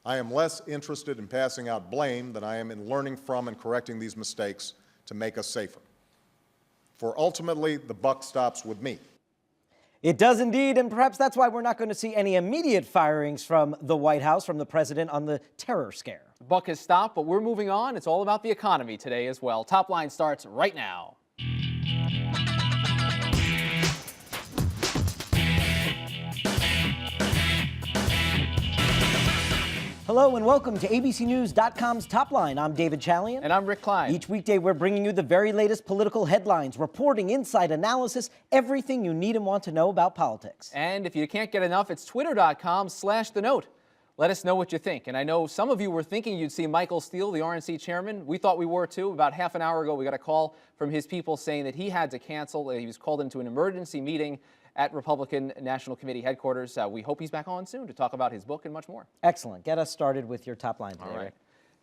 I am less interested in passing out blame than I am in learning from and correcting these mistakes to make us safer. For ultimately, the buck stops with me. It does indeed, and perhaps that's why we're not going to see any immediate firings from the White House, from the president on the terror scare. The buck has stopped, but we're moving on. It's all about the economy today as well. Top Line starts right now. Hello and welcome to ABCNews.com's Top Line. I'm David Chalian. And I'm Rick Klein. Each weekday, we're bringing you the very latest political headlines, reporting, insight, analysis, everything you need and want to know about politics. And if you can't get enough, it's twitter.com/thenote. Let us know what you think. And I know some of you were thinking you'd see Michael Steele, the RNC chairman. We thought we were too. About half an hour ago, we got a call from his people saying that he had to cancel. He was called into an emergency meeting at Republican National Committee headquarters. We hope he's back on soon to talk about his book and much more. Excellent. Get us started with your top line today. All right.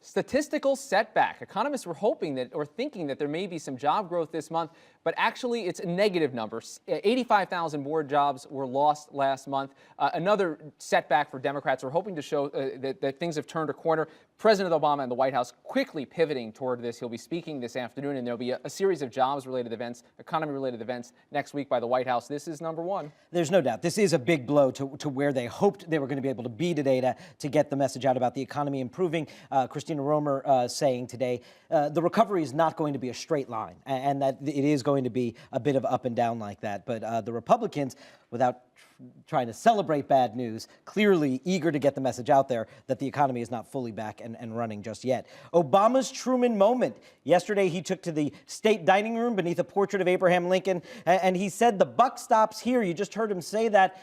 Statistical setback. Economists were hoping that, or thinking that there may be some job growth this month, but actually it's a negative number. 85,000 more jobs were lost last month. Another setback for Democrats. We're hoping to show that things have turned a corner. President Obama and the White House quickly pivoting toward this. He'll be speaking this afternoon, and there'll be a series of jobs-related events, economy-related events next week by the White House. This is number one. There's no doubt. This is a big blow to where they hoped they were going to be able to be today to get the message out about the economy improving. Christina Romer saying today the recovery is not going to be a straight line, and that it is going to be a bit of up and down like that. But the Republicans, without trying to celebrate bad news, clearly eager to get the message out there that the economy is not fully back and running just yet. Obama's Truman moment. Yesterday, he took to the state dining room beneath a portrait of Abraham Lincoln, and he said the buck stops here. You just heard him say that.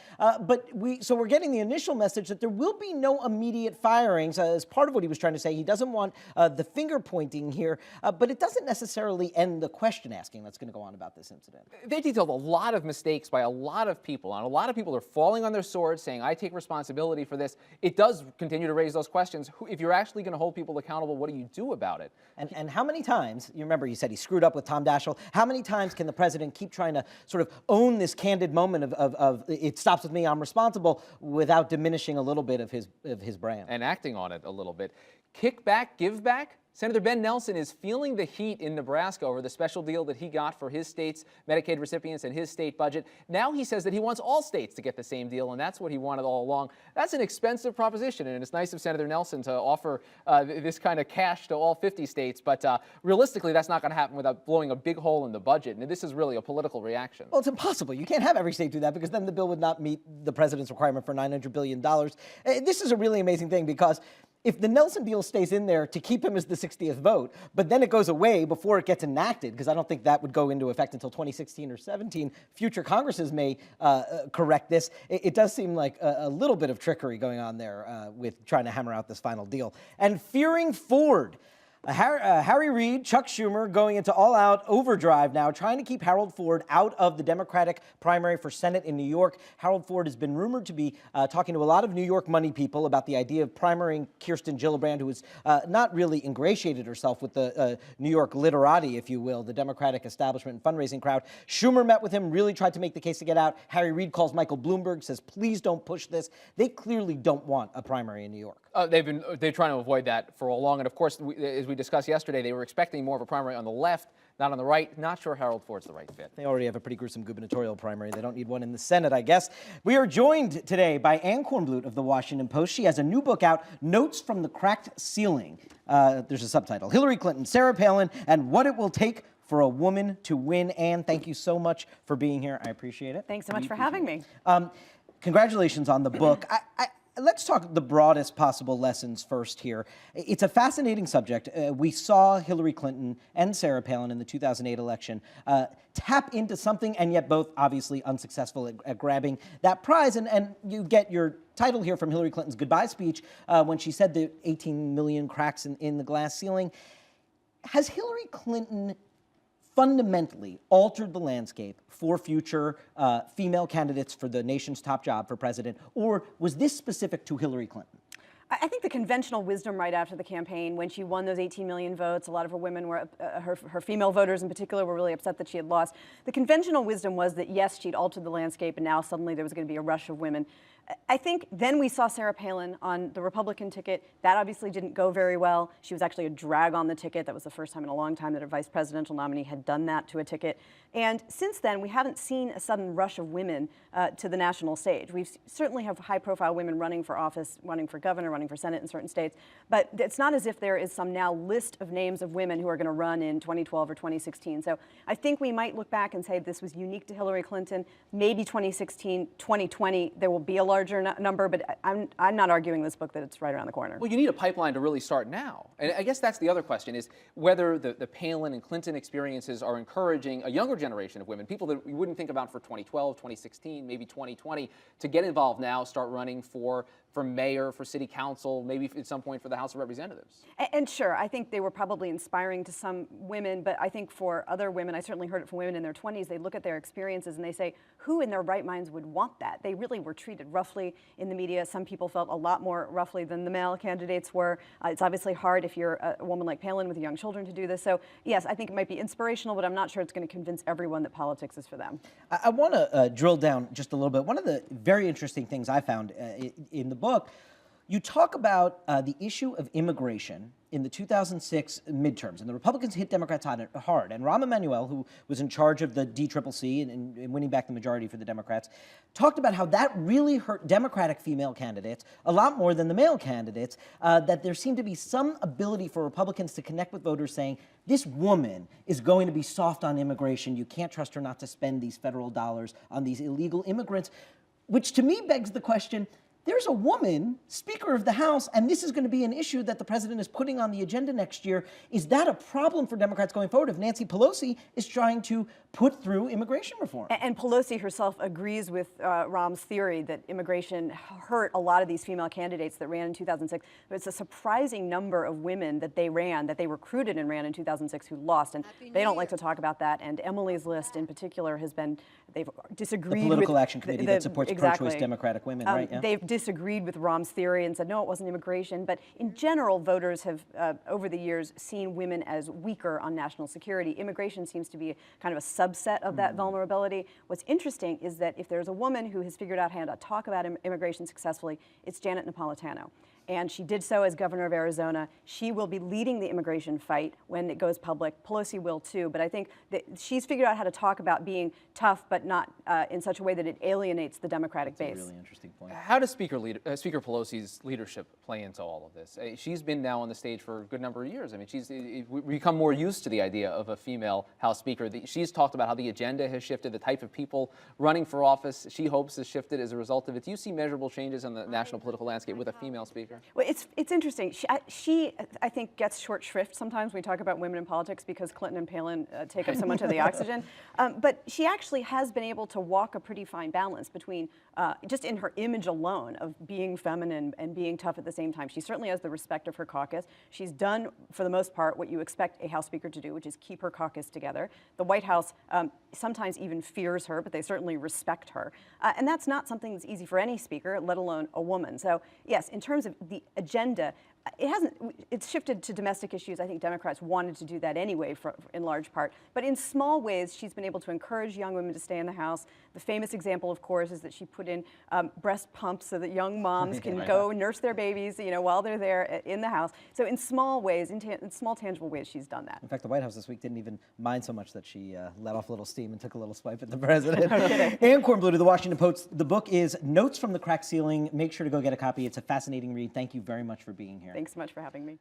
So we're getting the initial message that there will be no immediate firings as part of what he was trying to say. He doesn't want the finger pointing here, but it doesn't necessarily end the question asking that's going to go on about this incident. They detailed a lot of mistakes by a lot of people, and a lot of people are falling on their swords saying, I take responsibility for this. It does continue to raise those questions. If you're actually going to hold people accountable, what do you do about it? And how many times, you remember he said he screwed up with Tom Daschle, how many times can the president keep trying to sort of own this candid moment of it stops with me, I'm responsible, without diminishing a little bit of his brand? And acting on it a little bit. Kick back, give back? Senator Ben Nelson is feeling the heat in Nebraska over the special deal that he got for his state's Medicaid recipients and his state budget. Now he says that he wants all states to get the same deal, and that's what he wanted all along. That's an expensive proposition, and it's nice of Senator Nelson to offer this kind of cash to all 50 states, but realistically, that's not going to happen without blowing a big hole in the budget, and this is really a political reaction. Well, it's impossible. You can't have every state do that because then the bill would not meet the president's requirement for $900 billion. This is a really amazing thing because if the Nelson deal stays in there to keep him as the 60th vote, but then it goes away before it gets enacted, because I don't think that would go into effect until 2016 or 17, future Congresses may correct this. It does seem like a little bit of trickery going on there with trying to hammer out this final deal. And fearing Ford. Harry Reid, Chuck Schumer going into all-out overdrive now, trying to keep Harold Ford out of the Democratic primary for Senate in New York. Harold Ford has been rumored to be talking to a lot of New York money people about the idea of primarying Kirsten Gillibrand, who has not really ingratiated herself with the New York literati, if you will, the Democratic establishment and fundraising crowd. Schumer met with him, really tried to make the case to get out. Harry Reid calls Michael Bloomberg, says, please don't push this. They clearly don't want a primary in New York. They're trying to avoid that for a long, and of course, as we discussed yesterday, they were expecting more of a primary on the left, not on the right. Not sure Harold Ford's the right fit. They already have a pretty gruesome gubernatorial primary. They don't need one in the Senate, I guess. We are joined today by Anne Kornblut of the Washington Post. She has a new book out, Notes from the Cracked Ceiling. There's a subtitle, Hillary Clinton, Sarah Palin, and What It Will Take for a Woman to Win. Anne, thank you so much for being here. I appreciate it. Thanks so much for having me. Congratulations on the book. Let's talk the broadest possible lessons first here. It's a fascinating subject. We saw Hillary Clinton and Sarah Palin in the 2008 election tap into something, and yet both obviously unsuccessful at grabbing that prize. And you get your title here from Hillary Clinton's goodbye speech when she said the 18 million cracks in the glass ceiling. Has Hillary Clinton fundamentally altered the landscape for future female candidates for the nation's top job for president, or was this specific to Hillary Clinton? I think the conventional wisdom right after the campaign, when she won those 18 million votes, a lot of her women were, her female voters in particular, were really upset that she had lost. The conventional wisdom was that, yes, she'd altered the landscape, and now suddenly there was going to be a rush of women. I think then we saw Sarah Palin on the Republican ticket. That obviously didn't go very well. She was actually a drag on the ticket. That was the first time in a long time that a vice presidential nominee had done that to a ticket. And since then, we haven't seen a sudden rush of women to the national stage. We certainly have high-profile women running for office, running for governor, running for Senate in certain states. But it's not as if there is some now list of names of women who are going to run in 2012 or 2016. So I think we might look back and say this was unique to Hillary Clinton. Maybe 2016, 2020, there will be a larger number, but I'm not arguing this book that it's right around the corner. Well, you need a pipeline to really start now. And I guess that's the other question, is whether the Palin and Clinton experiences are encouraging a younger generation of women, people that we wouldn't think about for 2012, 2016, maybe 2020, to get involved now, start running for mayor, for city council, maybe at some point for the House of Representatives. And sure, I think they were probably inspiring to some women, but I think for other women, I certainly heard it from women in their 20s, they look at their experiences and they say, who in their right minds would want that? They really were treated roughly in the media. Some people felt a lot more roughly than the male candidates were. It's obviously hard if you're a woman like Palin with young children to do this. So yes, I think it might be inspirational, but I'm not sure it's going to convince everyone that politics is for them. I want to drill down just a little bit. One of the very interesting things I found in the book, you talk about the issue of immigration in the 2006 midterms, and the Republicans hit Democrats hard. And Rahm Emanuel, who was in charge of the DCCC and winning back the majority for the Democrats, talked about how that really hurt Democratic female candidates a lot more than the male candidates, that there seemed to be some ability for Republicans to connect with voters saying, this woman is going to be soft on immigration. You can't trust her not to spend these federal dollars on these illegal immigrants, which to me begs the question, there's a woman, Speaker of the House, and this is going to be an issue that the president is putting on the agenda next year. Is that a problem for Democrats going forward if Nancy Pelosi is trying to put through immigration reform? And Pelosi herself agrees with Rahm's theory that immigration hurt a lot of these female candidates that ran in 2006. But it's a surprising number of women that they recruited and ran in 2006 who lost. And they don't like to talk about that. And Emily's List in particular has been, they've disagreed with— The Political Action Committee that supports exactly. pro-choice Democratic women, right? Yeah. They've disagreed with Rahm's theory and said, no, it wasn't immigration. But in general, voters have, over the years, seen women as weaker on national security. Immigration seems to be kind of a subset of that vulnerability. What's interesting is that if there's a woman who has figured out how to talk about immigration successfully, it's Janet Napolitano. And she did so as governor of Arizona. She will be leading the immigration fight when it goes public. Pelosi will too, but I think that she's figured out how to talk about being tough, but not in such a way that it alienates the Democratic base. That's a really interesting point. How does Speaker Pelosi's leadership play into all of this? She's been now on the stage for a good number of years. I mean, we've become more used to the idea of a female House Speaker. She's talked about how the agenda has shifted, the type of people running for office she hopes has shifted as a result of it. Do you see measurable changes in the national political landscape with a female Speaker? Well, it's interesting. She I think, gets short shrift sometimes when we talk about women in politics because Clinton and Palin take up so much of the oxygen. But she actually has been able to walk a pretty fine balance between, just in her image alone, of being feminine and being tough at the same time. She certainly has the respect of her caucus. She's done, for the most part, what you expect a House Speaker to do, which is keep her caucus together. The White House sometimes even fears her, but they certainly respect her. And that's not something that's easy for any speaker, let alone a woman. So yes, in terms of the agenda, it's shifted to domestic issues. I think Democrats wanted to do that anyway, in large part. But in small ways, she's been able to encourage young women to stay in the House. The famous example, of course, is that she put in breast pumps so that young moms can go nurse their babies, while they're there in the House. So in small ways, in small tangible ways, she's done that. In fact, the White House this week didn't even mind so much that she let off a little steam and took a little swipe at the president. Ann Kornbluh to the Washington Post. The book is Notes from the Cracked Ceiling. Make sure to go get a copy. It's a fascinating read. Thank you very much for being here. Thanks so much for having me.